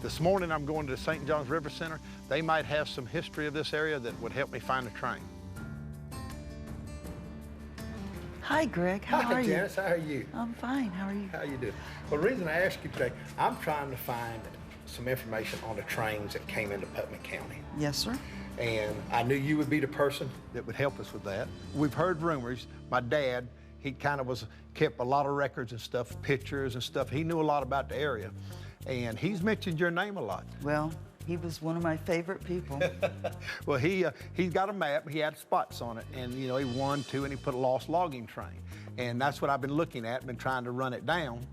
This morning I'm going to the St. John's River Center. They might have some history of this area that would help me find a train. Hi, Greg. How are you? Hi, Janice. How are you? I'm fine. How are you? How you doing? Well, the reason I asked you today, I'm trying to find some information on the trains that came into Putnam County. Yes, sir. And I knew you would be the person. That would help us with that. We've heard rumors. My dad, he kind of kept a lot of records and stuff, pictures and stuff. He knew a lot about the area. And he's mentioned your name a lot. Well, he was one of my favorite people. Well, he's got a map. He had spots on it. And, you know, he won two, and he put a lost logging train. And that's what I've been looking at, been trying to run it down.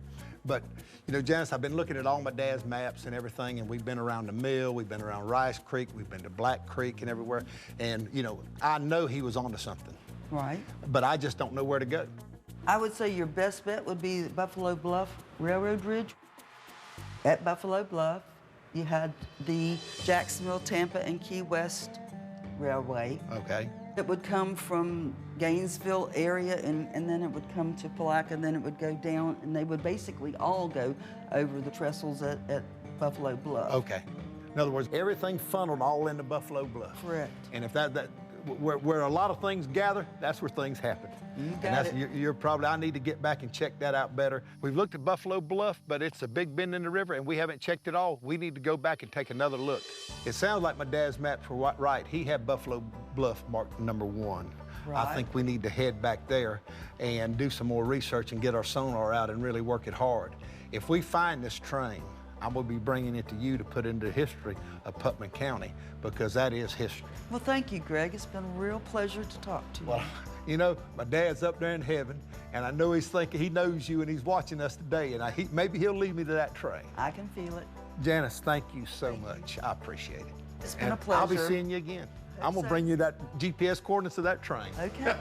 But, you know, Janice, I've been looking at all my dad's maps and everything, and we've been around the mill, we've been around Rice Creek, we've been to Black Creek and everywhere. And, you know, I know he was onto something. Right. But I just don't know where to go. I would say your best bet would be Buffalo Bluff Railroad Bridge. At Buffalo Bluff, you had the Jacksonville, Tampa, and Key West Railway. Okay. It would come from Gainesville area, and then it would come to Palaca, and then it would go down, and they would basically all go over the trestles at Buffalo Bluff. Okay. In other words, everything funneled all into Buffalo Bluff. Correct. And if where a lot of things gather, that's where things happen. You got and that's, it. You're probably, I need to get back and check that out better. We've looked at Buffalo Bluff, but it's a big bend in the river, and we haven't checked it all. We need to go back and take another look. It sounds like my dad's maps were right. He had Buffalo Bluff marked #1. Right. I think we need to head back there and do some more research and get our sonar out and really work it hard. If we find this train, I'm gonna be bringing it to you to put into history of Putnam County, because that is history. Well, thank you, Greg. It's been a real pleasure to talk to you. Well, you know, my dad's up there in heaven, and I know he's thinking, he knows you, and he's watching us today, and maybe he'll lead me to that train. I can feel it. Janice, thank you so much. I appreciate it. It's been a And pleasure. I'll be seeing you again. I'm gonna so. bring you that GPS coordinates of that train. Okay.